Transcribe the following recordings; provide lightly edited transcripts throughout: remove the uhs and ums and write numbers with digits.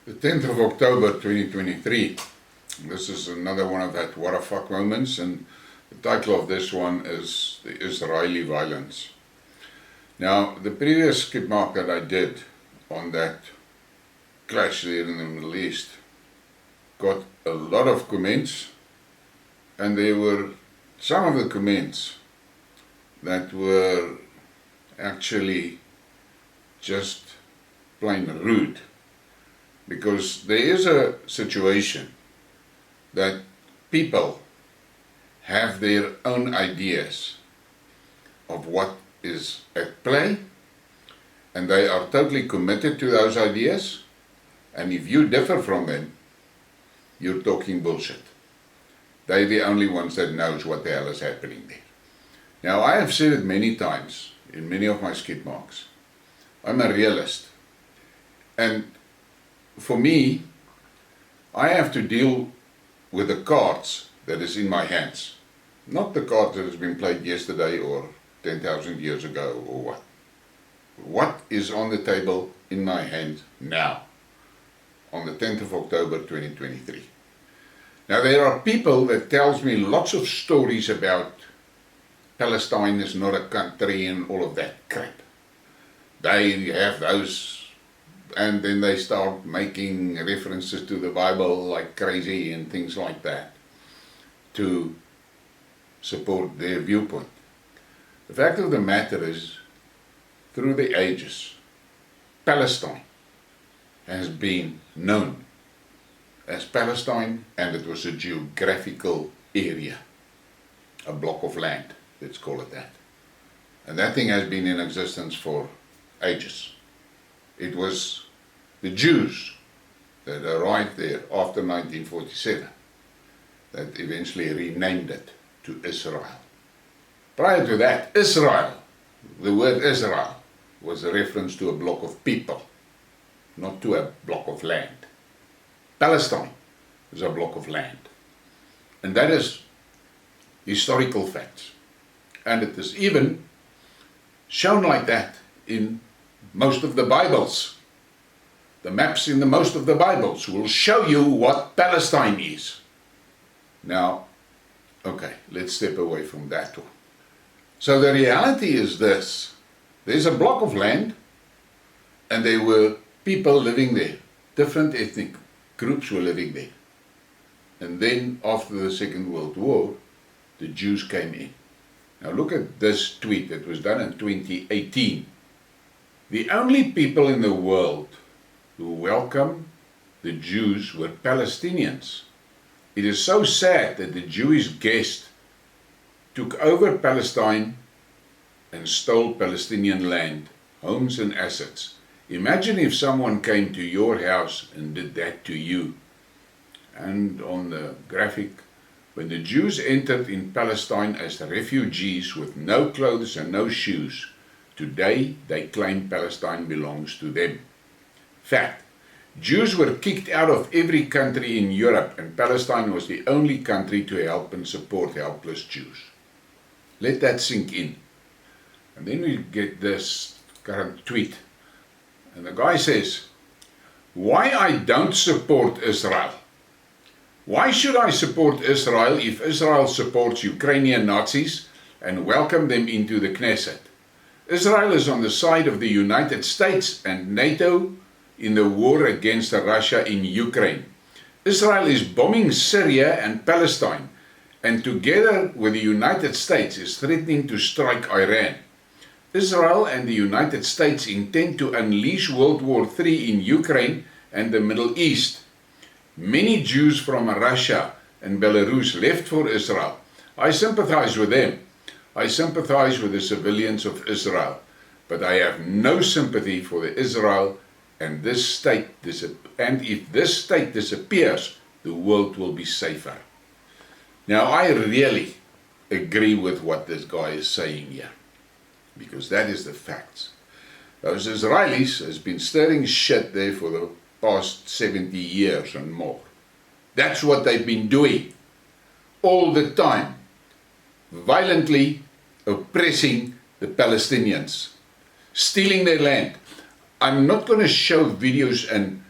The 10th of October 2023. This is another one of that Warrafak moments, and the title of this one is The Israeli Violence. Now, the previous Skidmark that I did on that clash there in the Middle East got a lot of comments, and there were some of the comments that were actually just plain rude. Because there is a situation that people have their own ideas of what is at play, and they are totally committed to those ideas, and if you differ from them, you're talking bullshit. They're the only ones that knows what the hell is happening there. Now, I have said it many times in many of my Skidmarks. I'm a realist, and for me, I have to deal with the cards that is in my hands, not the card that has been played yesterday or 10,000 years ago or what. What is on the table in my hand now, on the 10th of October 2023. Now, there are people that tells me lots of stories about Palestine is not a country and all of that crap. They have those, and then they start making references to the Bible like crazy and things like that to support their viewpoint. The fact of the matter is, through the ages, Palestine has been known as Palestine, and it was a geographical area, a block of land, let's call it that. And that thing has been in existence for ages. It was the Jews that arrived there after 1947 that eventually renamed it to Israel. Prior to that, Israel, the word Israel, was a reference to a block of people, not to a block of land. Palestine is a block of land. And that is historical facts. And it is even shown like that in most of the Bibles. The maps in most of the Bibles will show you what Palestine is. Now, okay, let's step away from that one. So the reality is this. There's a block of land, and there were people living there. Different ethnic groups were living there. And then after the Second World War, the Jews came in. Now look at this tweet that was done in 2018. The only people in the world who welcomed the Jews were Palestinians. It is so sad that the Jewish guest took over Palestine and stole Palestinian land, homes and assets. Imagine if someone came to your house and did that to you. And on the graphic, when the Jews entered in Palestine as refugees with no clothes and no shoes, today they claim Palestine belongs to them. Fact, Jews were kicked out of every country in Europe, and Palestine was the only country to help and support helpless Jews. Let that sink in. And then we get this current tweet. And the guy says, why I don't support Israel? Why should I support Israel if Israel supports Ukrainian Nazis and welcome them into the Knesset? Israel is on the side of the United States and NATO in the war against Russia in Ukraine. Israel is bombing Syria and Palestine, and together with the United States is threatening to strike Iran. Israel and the United States intend to unleash World War III in Ukraine and the Middle East. Many Jews from Russia and Belarus left for Israel. I sympathize with them. I sympathize with the civilians of Israel, but I have no sympathy for the Israel and this state. And if this state disappears, the world will be safer. Now, I really agree with what this guy is saying here, because that is the facts. Those Israelis has been stirring shit there for the past 70 years and more. That's what they've been doing all the time, violently oppressing the Palestinians, stealing their land. I'm not going to show videos and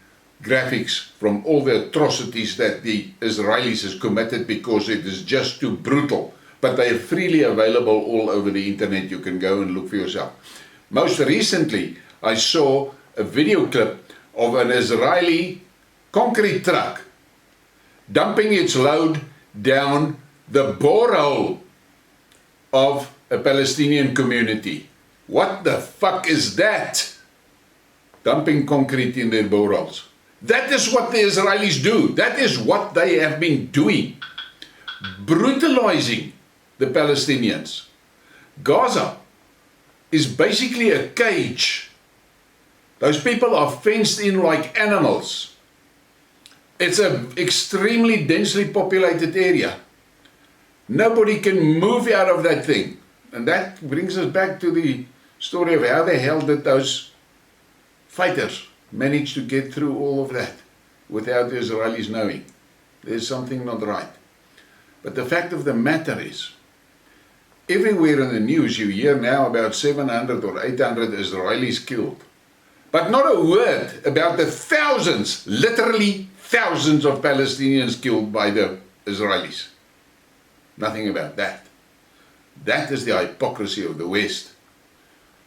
graphics from all the atrocities that the Israelis has committed, because it is just too brutal. But they are freely available all over the internet. You can go and look for yourself. Most recently, I saw a video clip of an Israeli concrete truck dumping its load down the borehole of a Palestinian community. What the fuck is that? Dumping concrete in their boreholes. That is what the Israelis do. That is what they have been doing. Brutalizing the Palestinians. Gaza is basically a cage. Those people are fenced in like animals. It's an extremely densely populated area. Nobody can move out of that thing. And that brings us back to the story of how the hell did those fighters manage to get through all of that without the Israelis knowing. There's something not right. But the fact of the matter is, everywhere in the news you hear now about 700 or 800 Israelis killed. But not a word about the thousands, literally thousands of Palestinians killed by the Israelis. Nothing about that. That is the hypocrisy of the West.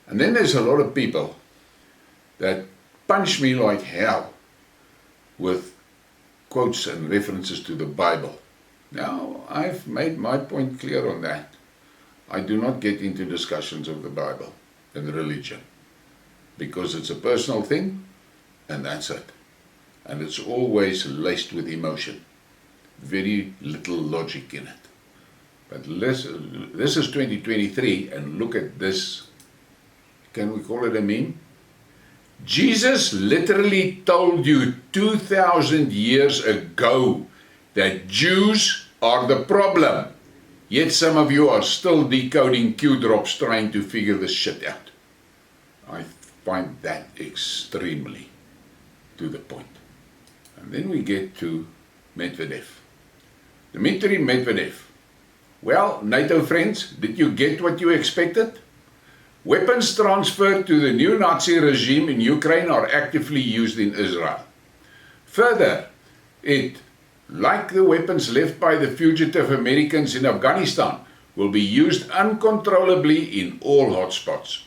And then there's a lot of people that punch me like hell with quotes and references to the Bible. Now, I've made my point clear on that. I do not get into discussions of the Bible and religion, because it's a personal thing, and that's it. And it's always laced with emotion. Very little logic in it. But this is 2023, and look at this. Can we call it a meme? Jesus literally told you 2,000 years ago that Jews are the problem. Yet some of you are still decoding Q-drops trying to figure this shit out. I find that extremely to the point. And then we get to Medvedev. Dmitry Medvedev. Well, NATO friends, did you get what you expected? Weapons transferred to the new Nazi regime in Ukraine are actively used in Israel. Further, like the weapons left by the fugitive Americans in Afghanistan, will be used uncontrollably in all hotspots.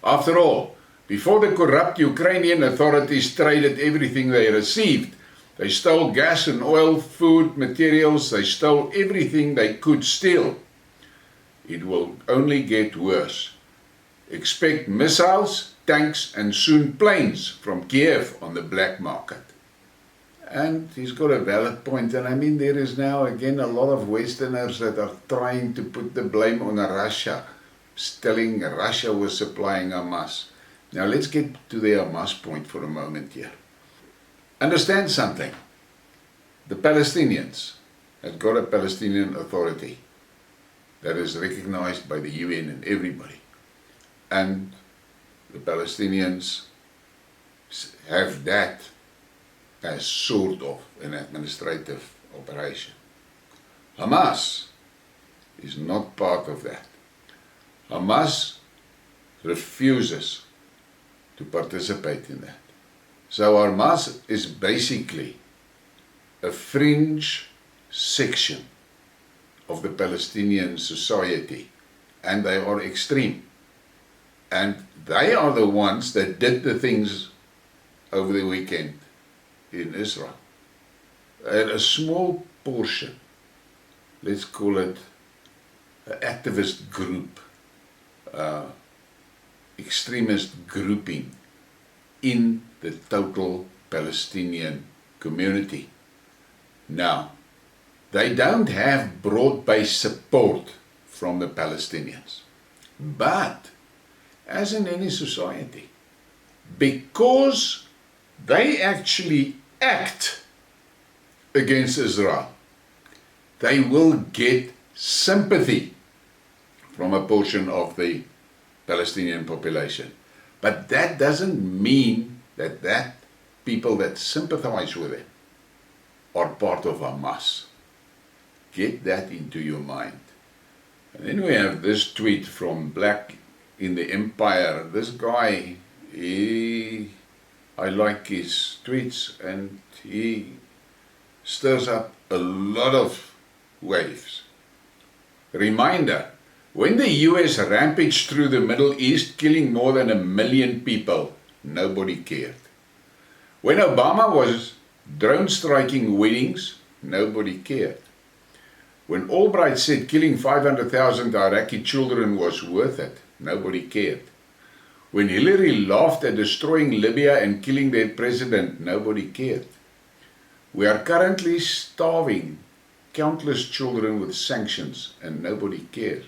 After all, before the corrupt Ukrainian authorities traded everything they received, they stole gas and oil, food, materials, they stole everything they could steal. It will only get worse. Expect missiles, tanks, and soon planes from Kiev on the black market. And he's got a valid point, and I mean there is now again a lot of Westerners that are trying to put the blame on Russia, telling Russia was supplying Hamas. Now let's get to the Hamas point for a moment here. Understand something. The Palestinians have got a Palestinian Authority that is recognized by the UN and everybody. And the Palestinians have that as sort of an administrative operation. Hamas is not part of that. Hamas refuses to participate in that. So Hamas is basically a fringe section of the Palestinian society, and they are extreme. And they are the ones that did the things over the weekend in Israel. A small portion, let's call it an activist group, extremist grouping in the total Palestinian community. Now, they don't have broad-based support from the Palestinians, but as in any society, because they actually act against Israel, they will get sympathy from a portion of the Palestinian population. But that doesn't mean that people that sympathize with them are part of Hamas. Get that into your mind. And then we have this tweet from Black in the Empire. This guy, he I like his tweets, and he stirs up a lot of waves. Reminder, when the US rampaged through the Middle East, killing more than 1 million people, nobody cared. When Obama was drone striking weddings, nobody cared. When Albright said killing 500,000 Iraqi children was worth it, nobody cared. When Hillary laughed at destroying Libya and killing their president, nobody cared. We are currently starving countless children with sanctions, and nobody cares.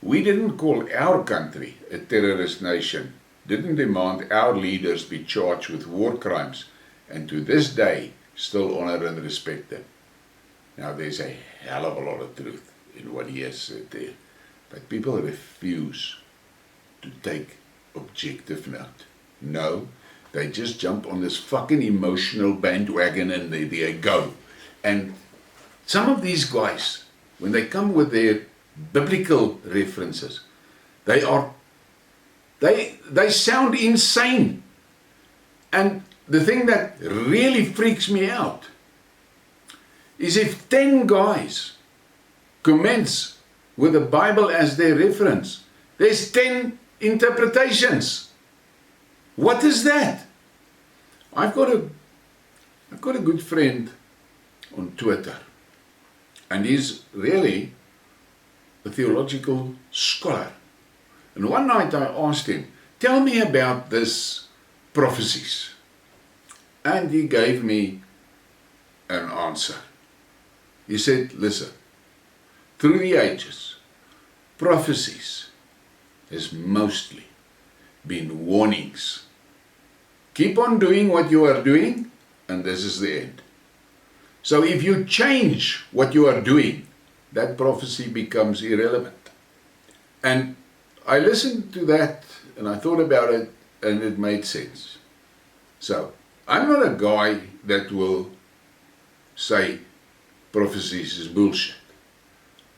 We didn't call our country a terrorist nation, didn't demand our leaders be charged with war crimes, and to this day still honor and respect them. Now there's a hell of a lot of truth in what he has said there, but people refuse to take objective note. No, they just jump on this fucking emotional bandwagon and there they go. And some of these guys, when they come with their biblical references, they sound insane. And the thing that really freaks me out is if 10 guys commence with the Bible as their reference, there's 10 interpretations. What is that? I've got a good friend on Twitter, and he's really a theological scholar. And one night I asked him, tell me about this prophecies. And he gave me an answer. He said, listen, through the ages, prophecies has mostly been warnings. Keep on doing what you are doing, and this is the end. So if you change what you are doing, that prophecy becomes irrelevant. And I listened to that, and I thought about it, and it made sense. So, I'm not a guy that will say prophecies is bullshit,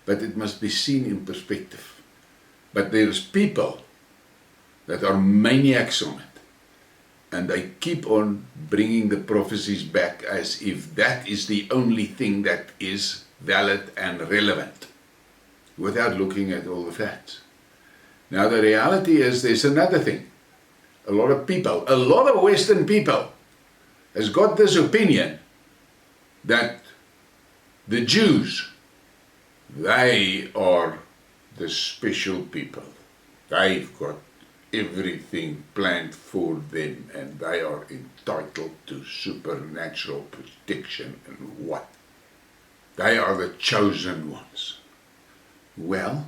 but it must be seen in perspective. But there's people that are maniacs on it, and they keep on bringing the prophecies back as if that is the only thing that is valid and relevant, without looking at all the facts. Now the reality is there's another thing. A lot of people, a lot of Western people, has got this opinion that the Jews, they are the special people. They've got everything planned for them, and they are entitled to supernatural protection and what? They are the chosen ones. Well,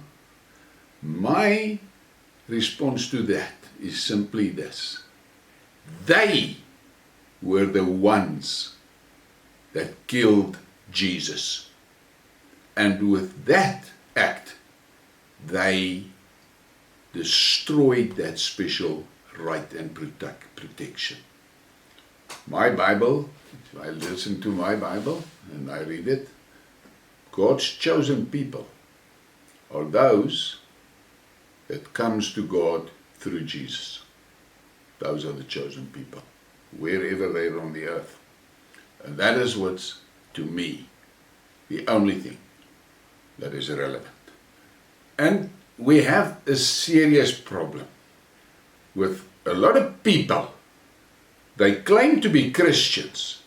my response to that is simply this. They were the ones that killed Jesus. And with that act, they destroyed that special right and protection. My Bible, if I listen to my Bible and I read it, God's chosen people are those that comes to God through Jesus. Those are the chosen people, wherever they are on the earth. And that is what's, to me, the only thing that is relevant. And we have a serious problem with a lot of people. They claim to be Christians,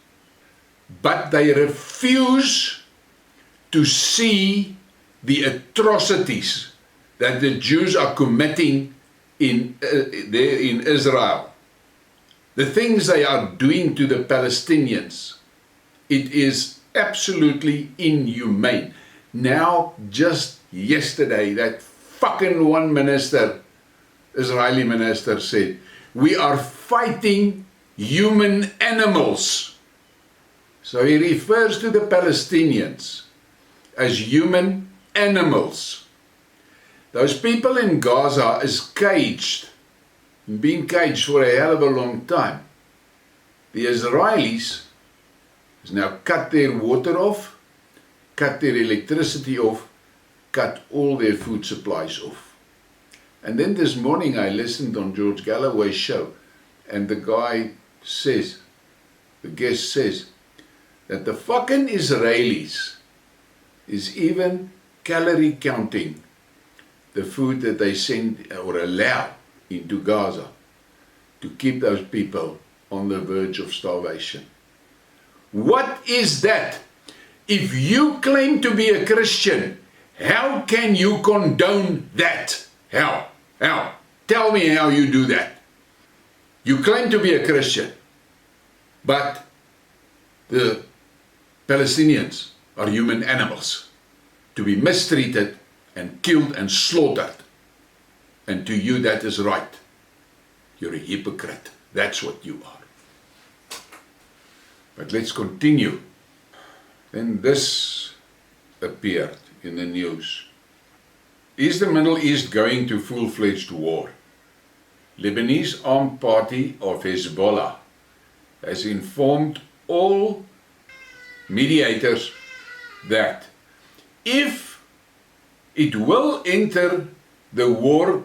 but they refuse to see the atrocities that the Jews are committing in Israel. The things they are doing to the Palestinians, it is absolutely inhumane. Now, just yesterday, that fucking one minister, Israeli minister, said, we are fighting human animals. So he refers to the Palestinians as human animals. Those people in Gaza is caged, been caged for a hell of a long time. The Israelis has now cut their water off, cut their electricity off, cut all their food supplies off. And then this morning I listened on George Galloway's show, and the guy says, the guest says, that the fucking Israelis is even calorie counting the food that they send or allow into Gaza to keep those people on the verge of starvation. What is that? If you claim to be a Christian, how can you condone that? How? Tell me how you do that. You claim to be a Christian, but the Palestinians are human animals to be mistreated and killed and slaughtered. And to you that is right. You're a hypocrite. That's what you are. But let's continue. Then this appeared in the news. Is the Middle East going to full-fledged war? Lebanese armed party of Hezbollah has informed all mediators that if it will enter the war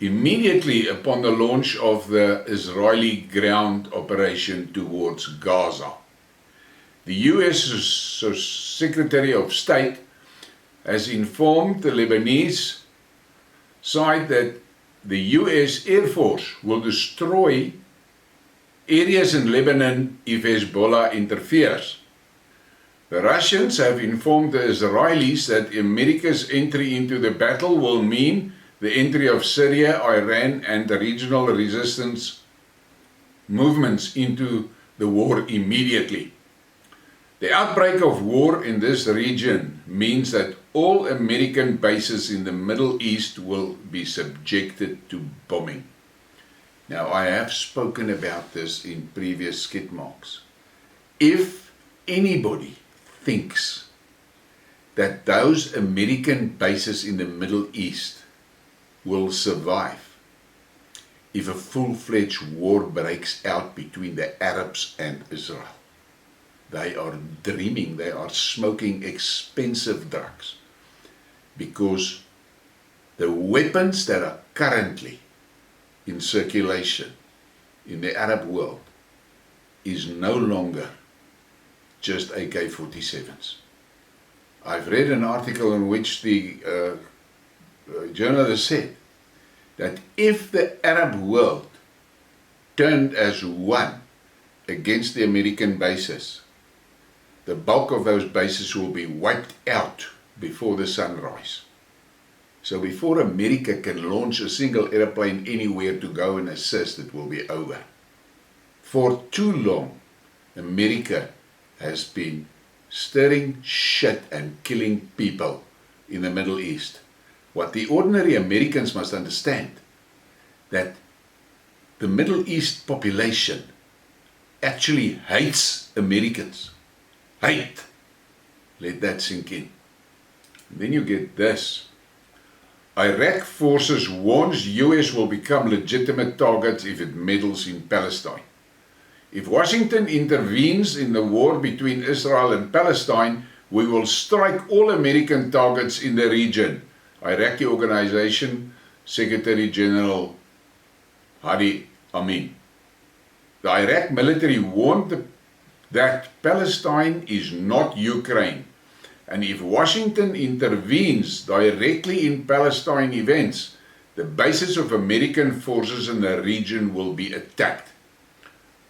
immediately upon the launch of the Israeli ground operation towards Gaza, the US Secretary of State has informed the Lebanese side that the US Air Force will destroy areas in Lebanon if Hezbollah interferes. The Russians have informed the Israelis that America's entry into the battle will mean the entry of Syria, Iran, and the regional resistance movements into the war immediately. The outbreak of war in this region means that all American bases in the Middle East will be subjected to bombing. Now, I have spoken about this in previous Skidmarks. If anybody thinks that those American bases in the Middle East will survive if a full-fledged war breaks out between the Arabs and Israel, they are dreaming, they are smoking expensive drugs, because the weapons that are currently in circulation in the Arab world is no longer just AK-47s. I've read an article in which the journalist said that if the Arab world turned as one against the American bases, the bulk of those bases will be wiped out before the sunrise. So before America can launch a single airplane anywhere to go and assist, it will be over. For too long, America has been stirring shit and killing people in the Middle East. What the ordinary Americans must understand, that the Middle East population actually hates Americans. Hate. Let that sink in. And then you get this. Iraq forces warns US will become legitimate targets if it meddles in Palestine. If Washington intervenes in the war between Israel and Palestine, we will strike all American targets in the region. Iraqi Organization Secretary General Hadi Amin. The Iraq military warned that Palestine is not Ukraine, and if Washington intervenes directly in Palestine events, the bases of American forces in the region will be attacked.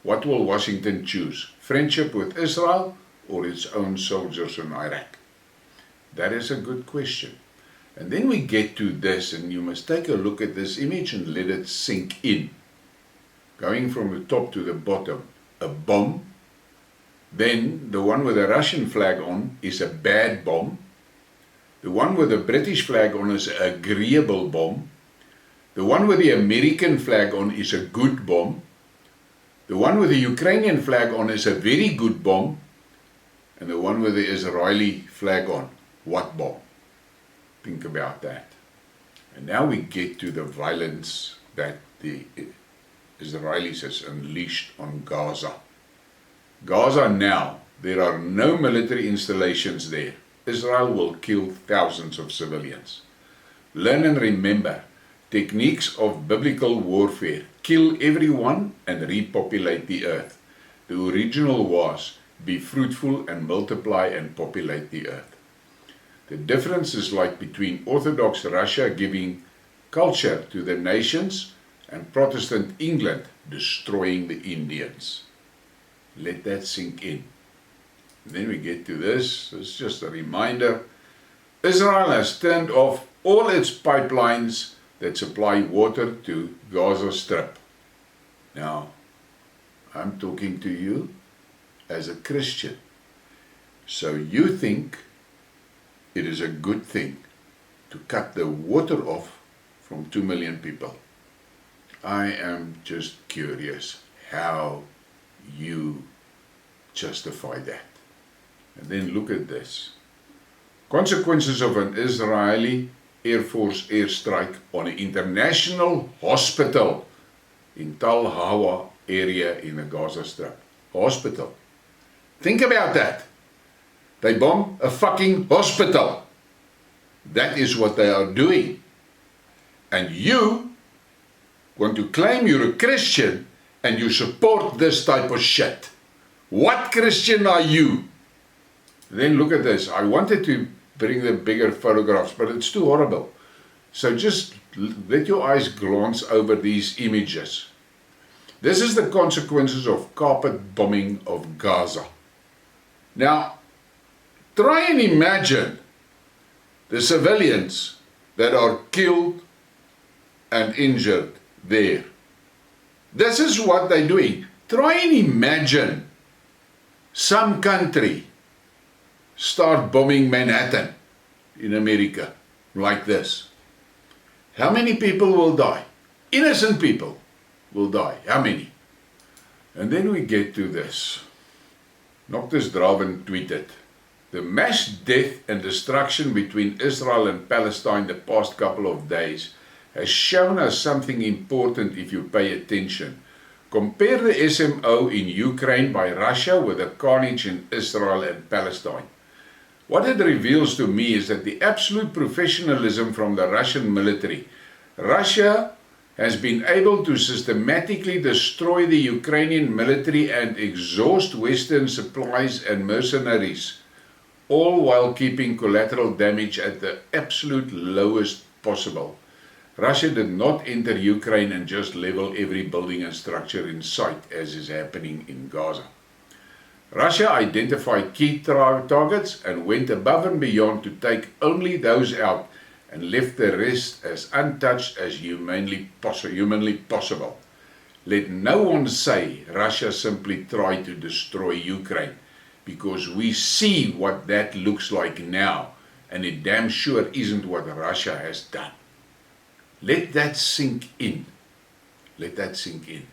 What will Washington choose? Friendship with Israel or its own soldiers in Iraq? That is a good question. And then we get to this, and you must take a look at this image and let it sink in. Going from the top to the bottom, a bomb. Then the one with the Russian flag on is a bad bomb. The one with the British flag on is an agreeable bomb. The one with the American flag on is a good bomb. The one with the Ukrainian flag on is a very good bomb. And the one with the Israeli flag on, what bomb? Think about that. And now we get to the violence that the Israelis has unleashed on Gaza. Gaza now, there are no military installations there. Israel will kill thousands of civilians. Learn and remember, techniques of biblical warfare kill everyone and repopulate the earth. The original was, be fruitful and multiply and populate the earth. The difference is like between Orthodox Russia giving culture to the nations and Protestant England destroying the Indians. Let that sink in. And then we get to this. It's just a reminder. Israel has turned off all its pipelines that supply water to Gaza Strip. Now, I'm talking to you as a Christian. So you think it is a good thing to cut the water off from 2 million people. I am just curious how you justify that. And then look at this. Consequences of an Israeli Air Force airstrike on an international hospital in Tal Hawa area in the Gaza Strip. Hospital. Think about that. They bomb a fucking hospital. That is what they are doing. And you want to claim you're a Christian and you support this type of shit. What Christian are you? Then look at this. I wanted to bring the bigger photographs, but it's too horrible. So just let your eyes glance over these images. This is the consequences of carpet bombing of Gaza. Now, try and imagine the civilians that are killed and injured there. This is what they're doing. Try and imagine some country start bombing Manhattan in America like this. How many people will die? Innocent people will die. How many? And then we get to this. Noctis Draven tweeted, the mass death and destruction between Israel and Palestine the past couple of days has shown us something important if you pay attention. Compare the SMO in Ukraine by Russia with the carnage in Israel and Palestine. What it reveals to me is that the absolute professionalism from the Russian military. Russia has been able to systematically destroy the Ukrainian military and exhaust Western supplies and mercenaries, all while keeping collateral damage at the absolute lowest possible. Russia did not enter Ukraine and just level every building and structure in sight, as is happening in Gaza. Russia identified key targets and went above and beyond to take only those out and left the rest as untouched as humanly possible. Let no one say Russia simply tried to destroy Ukraine, because we see what that looks like now, and it damn sure isn't what Russia has done. Let that sink in. Let that sink in.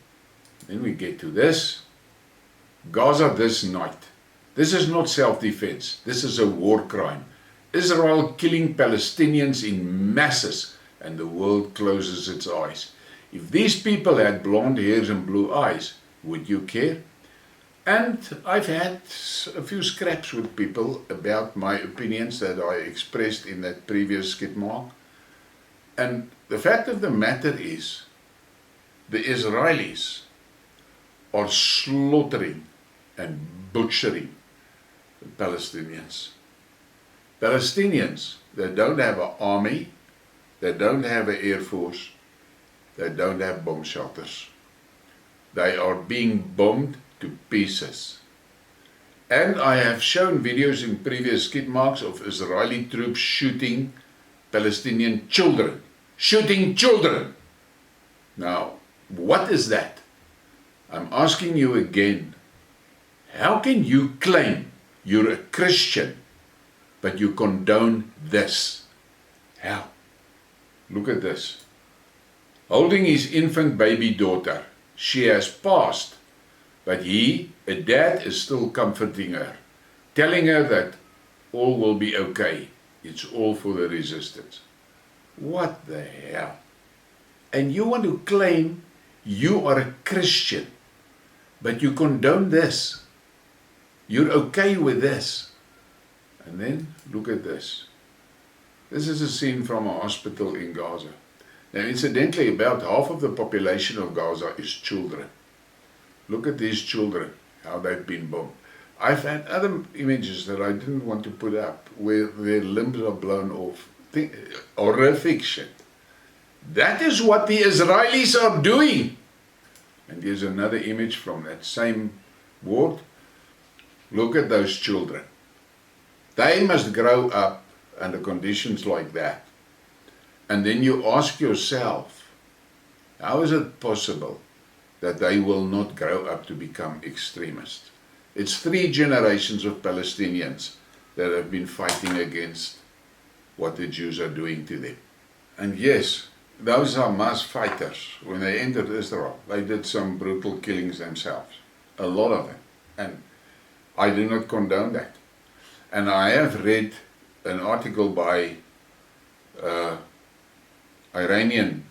Then we get to this. Gaza this night. This is not self-defense. This is a war crime. Israel killing Palestinians in masses, and the world closes its eyes. If these people had blonde hairs and blue eyes, would you care? And I've had a few scraps with people about my opinions that I expressed in that previous Skidmark. And the fact of the matter is, the Israelis are slaughtering and butchering the Palestinians. Palestinians that don't have an army, that don't have an air force, that don't have bomb shelters. They are being bombed to pieces. And I have shown videos in previous Skidmarks of Israeli troops shooting Palestinian children. Shooting children! Now, what is that? I'm asking you again. How can you claim you're a Christian, but you condone this? How? Look at this. Holding his infant baby daughter. She has passed, but he, a dad, is still comforting her, telling her that all will be okay. It's all for the resistance. What the hell? And you want to claim you are a Christian, but you condone this. You're okay with this. And then look at this. This is a scene from a hospital in Gaza. Now, incidentally, about half of the population of Gaza is children. Look at these children, how they've been bombed. I've had other images that I didn't want to put up, where their limbs are blown off. Horrific shit. That is what the Israelis are doing. And here's another image from that same ward. Look at those children. They must grow up under conditions like that. And then you ask yourself, how is it possible that they will not grow up to become extremists? It's 3 generations of Palestinians that have been fighting against what the Jews are doing to them. And yes, those Hamas fighters, when they entered Israel, they did some brutal killings themselves. A lot of them. And I do not condone that. And I have read an article by Iranian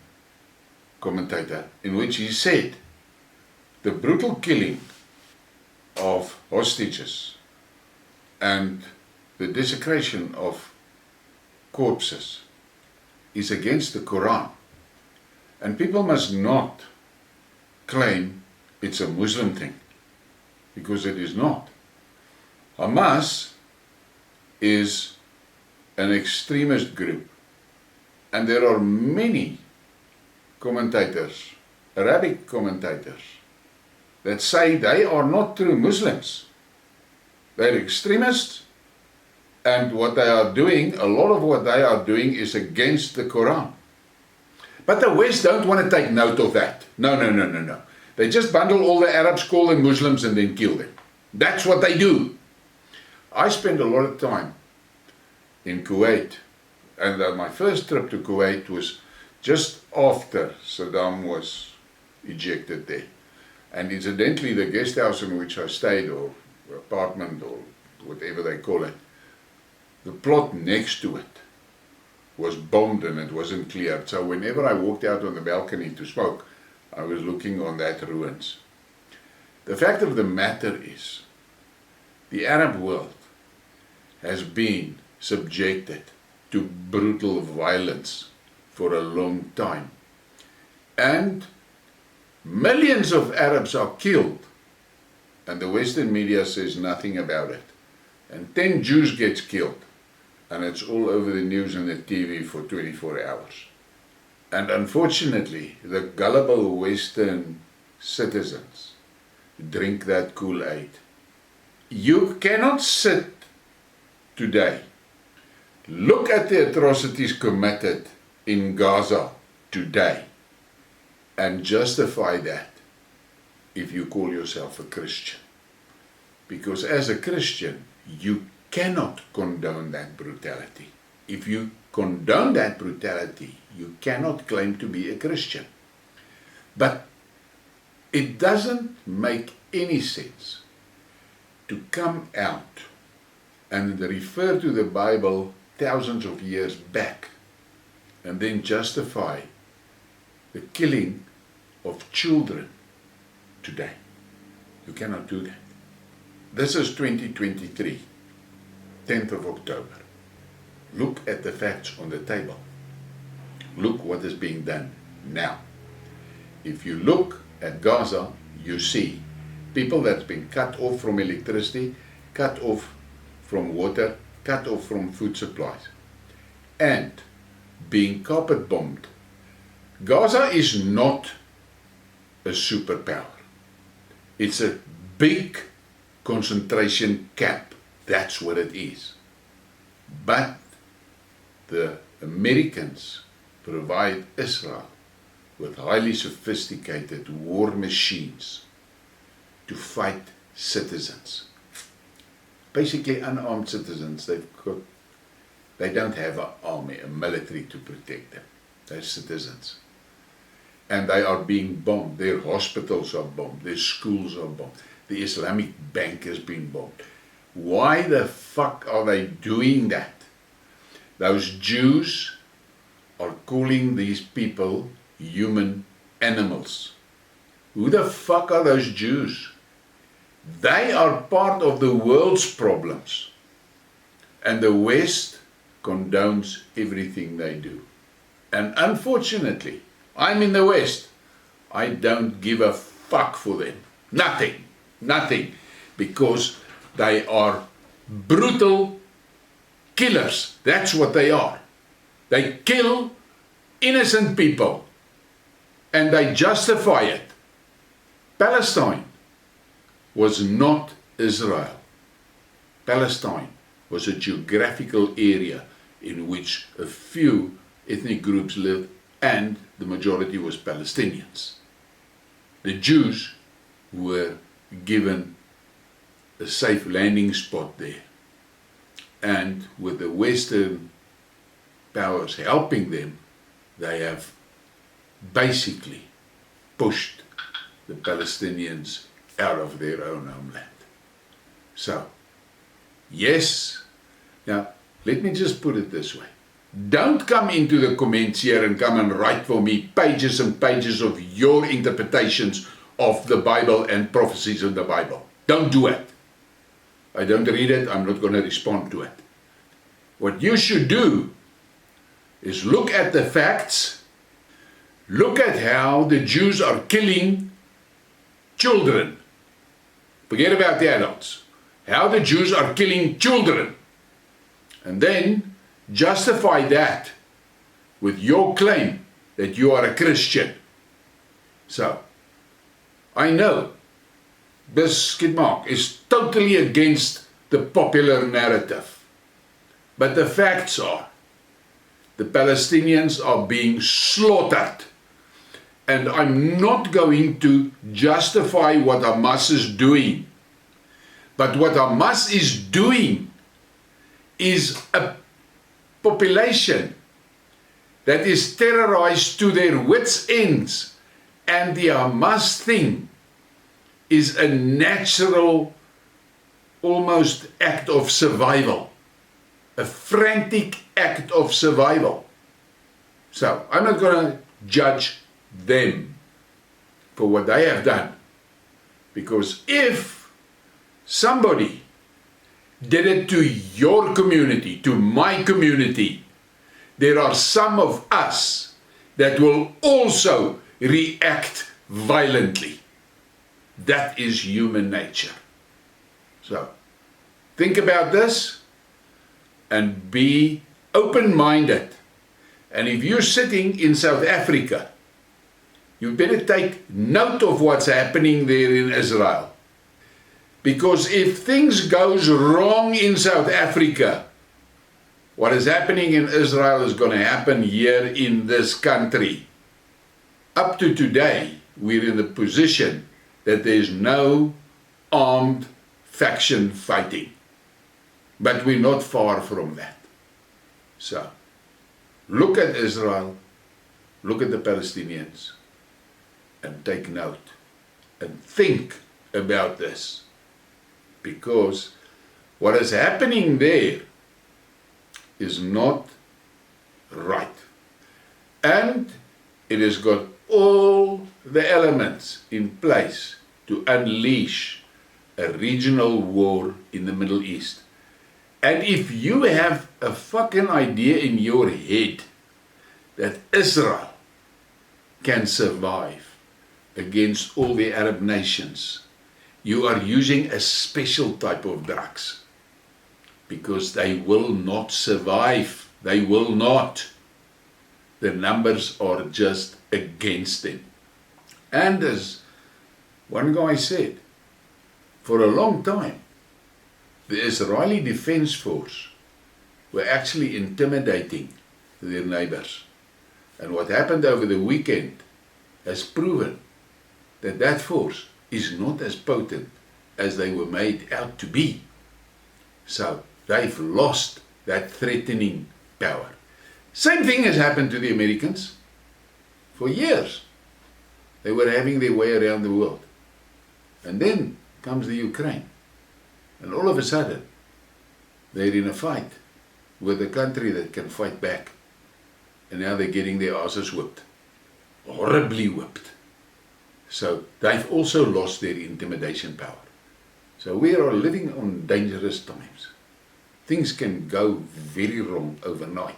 commentator in which he said the brutal killing of hostages and the desecration of corpses is against the Quran. And people must not claim it's a Muslim thing, because it is not. Hamas is an extremist group, and there are many commentators, Arabic commentators, that say they are not true Muslims. They're extremists, and what they are doing, a lot of what they are doing is against the Quran. But the West don't want to take note of that. No. They just bundle all the Arabs, call them Muslims, and then kill them. That's what they do. I spent a lot of time in Kuwait, and my first trip to Kuwait was just after Saddam was ejected there. And incidentally, the guest house in which I stayed, or apartment, or whatever they call it, the plot next to it was bombed and it wasn't cleared. So whenever I walked out on the balcony to smoke, I was looking on that ruins. The fact of the matter is, the Arab world has been subjected to brutal violence for a long time. And millions of Arabs are killed, and the Western media says nothing about it. And 10 Jews gets killed, and it's all over the news and the TV for 24 hours. And unfortunately, the gullible Western citizens drink that Kool-Aid. You cannot sit today, look at the atrocities committed in Gaza today, and justify that if you call yourself a Christian. Because as a Christian, you cannot condone that brutality. If you condone that brutality, you cannot claim to be a Christian. But it doesn't make any sense to come out and refer to the Bible thousands of years back and then justify the killing of children today. You cannot do that. This is 2023, 10th of October. Look at the facts on the table. Look what is being done now. If you look at Gaza, you see people that's been cut off from electricity, cut off from water, cut off from food supplies, and being carpet bombed. Gaza is not a superpower. It's a big concentration camp. That's what it is. But the Americans provide Israel with highly sophisticated war machines to fight citizens. Basically unarmed citizens. They don't have an army, a military to protect them. They're citizens. And they are being bombed. Their hospitals are bombed. Their schools are bombed. The Islamic Bank has been bombed. Why the fuck are they doing that? Those Jews are calling these people human animals. Who the fuck are those Jews? They are part of the world's problems. And the West condones everything they do. And unfortunately, I'm in the West. I don't give a fuck for them. Nothing. Because they are brutal killers. That's what they are. They kill innocent people and they justify it. Palestine was not Israel. Palestine was a geographical area in which a few ethnic groups lived and the majority was Palestinians. The Jews were given a safe landing spot there, and with the Western powers helping them, they have basically pushed the Palestinians out of their own homeland. So, yes, now let me just put it this way. Don't come into the comments here and come and write for me pages and pages of your interpretations of the Bible and prophecies of the Bible. Don't do it. I don't read it, I'm not going to respond to it. What you should do is look at the facts, look at how the Jews are killing children. Forget about the adults. How the Jews are killing children. And then justify that with your claim that you are a Christian. So, I know this Skidmark is totally against the popular narrative. But the facts are, the Palestinians are being slaughtered. And I'm not going to justify what Hamas is doing. But what Hamas is doing is a population that is terrorized to their wits' ends. And the Hamas thing is a natural, almost act of survival. A frantic act of survival. So, I'm not going to judge them for what they have done. Because if somebody did it to your community, to my community, there are some of us that will also react violently. That is human nature. So, think about this and be open-minded. And if you're sitting in South Africa, you better take note of what's happening there in Israel. Because if things goes wrong in South Africa, what is happening in Israel is going to happen here in this country. Up to today, we're in the position that there's no armed faction fighting. But we're not far from that. So, look at Israel, look at the Palestinians, and take note, and think about this. Because what is happening there is not right. And it has got all the elements in place to unleash a regional war in the Middle East. And if you have a fucking idea in your head that Israel can survive against all the Arab nations, you are using a special type of drugs. Because they will not survive. They will not. The numbers are just against them. And as one guy said, for a long time, the Israeli Defense Force were actually intimidating their neighbors. And what happened over the weekend has proven that that force is not as potent as they were made out to be. So they've lost that threatening power. Same thing has happened to the Americans. For years, they were having their way around the world. And then comes the Ukraine. And all of a sudden, they're in a fight with a country that can fight back. And now they're getting their asses whipped. Horribly whipped. So they've also lost their intimidation power. So we are living on dangerous times. Things can go very wrong overnight.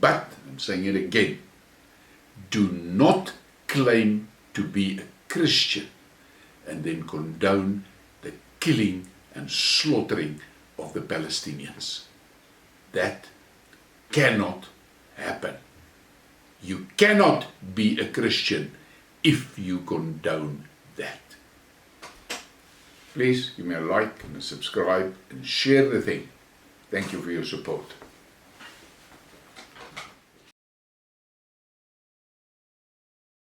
But, I'm saying it again, do not claim to be a Christian and then condone the killing and slaughtering of the Palestinians. That cannot happen. You cannot be a Christian if you condone that. Please give me a like and a subscribe and share the thing. Thank you for your support.